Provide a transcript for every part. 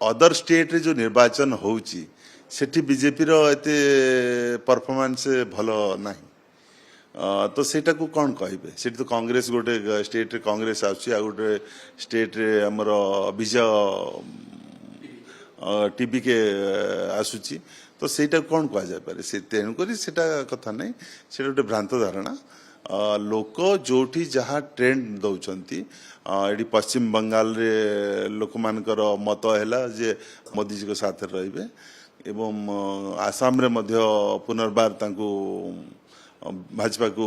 Other state रे जो निर्वाचन होउची सेठी बीजेपी रो एते परफॉर्मेंस भलो नाही तो सेटा को कौन कहबे सेठी तो कांग्रेस गोटे स्टेट रे कांग्रेस आउची आ गोटे स्टेट रे हमर विजय टीवी के आसुची तो सेटा कौन कह जाय पारे से तेणु करी सेटा कथा नहीं सेटा गोटे भ्रांत धारणा लोक जोठी जहाँ ट्रेंड दौरान ये पश्चिम बंगाल रे लोक मानकर मत है जे मोदी जी को साथ रे एवं आसाम रे मध्य पुनर्बार तांको भाजपा को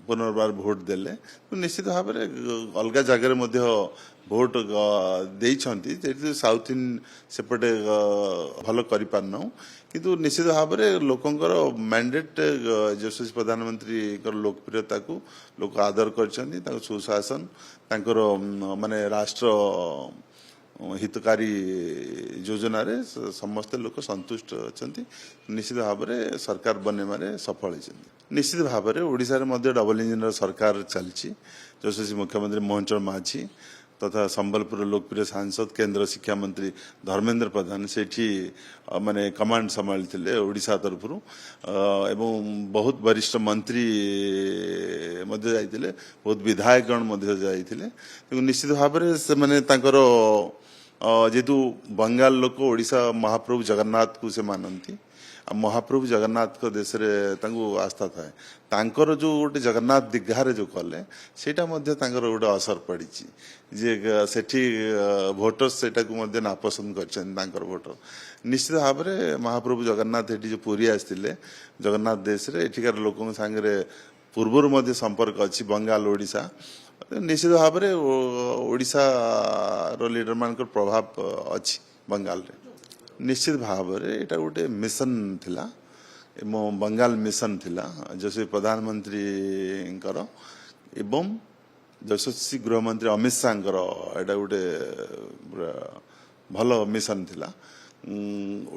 पुनर्बार भोट देले तो निश्चित भाव में अलग जगह मध्य भोट देती साउथ इन सेपटे भल कर पारना किंतु निश्चित भाव में लोकंर मैंडेट यशस्वी प्रधानमंत्री लोकप्रियता को लोक आदर कर सुशासन माने राष्ट्र हितकारी योजना रे समस्त लोक संतुष्ट अच्छा निश्चित भाव में सरकार बनने सफल होती निश्चित भाव में ओडिशा रे डबल इंजिन सरकार चलती यशस्वी मुख्यमंत्री मोहन चरण माझी तथा संबलपुर लोकप्रिय सांसद केंद्र शिक्षा मंत्री धर्मेंद्र प्रधान सेठी माने कमांड संभाली ओडिशा तरफ एवं बहुत वरिष्ठ मंत्री मध्य जाइतिले बहुत विधायकगण मध्य जाइतिले निश्चित भाव में से माने तांकर जेतु बंगाल लोक ओडिशा महाप्रभु जगन्नाथ को से मानती महाप्रभु जगन्नाथ को देश रे तांको आस्था थाए तांकर जो गोटे जगन्नाथ दीघारे जो कले सेटा मध्य तांकर गोटे असर पड़ी जे सेठी भोटर्स सेटा को मध्य नापसंद कर भोटर निश्चित भाव में महाप्रभु जगन्नाथ एटी जो पुरी आसते जगन्नाथ देश रे एठिकार लोकों सांगे पूर्वर मध्य संपर्क अच्छी बंगाल ओडिशा निश्चित भाव में ओडिशा रो लीडर मान प्रभाव अच्छी बंगाल रे निश्चित भाव में यहाँ गोटे मिशन थिला बंगाल मिशन थिला जैसे प्रधानमंत्री एवं यशस्वी गृहमंत्री अमित शाह एटा गोटे भल मिशन थिला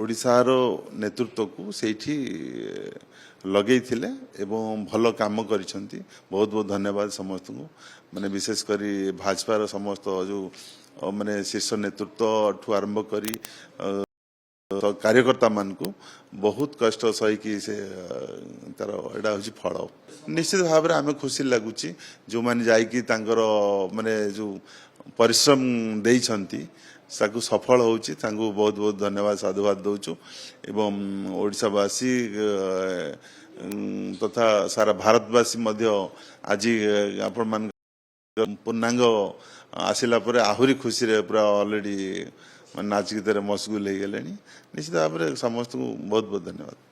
ओडिशा रो नेतृत्व को सेठी लगे थिले एवं भल काम करिसेंती बहुत बहुत धन्यवाद समस्त को माने विशेष करी भाजपा रो समस्त जो माने शीर्ष नेतृत्व ठू आरंभ करी तो कार्यकर्ता मान को बहुत कष्ट सही कि से तार एटा हूँ फल निश्चित भाव में आम खुशी लगुच जो मैंने जाकि माने जो परिश्रम देइछंती साकु सफल होउची तांको बहुत बहुत धन्यवाद साधुवाद दौचु एवं ओडिशावासी तथा सारा भारतवासी मध्य आज आपण मान पूर्णांग आसिला परे आहुरी खुशी रे पूरा ऑलरेडी नाच गीत मशगुल हो गले निश्चित भाव में समस्त को बहुत बहुत धन्यवाद।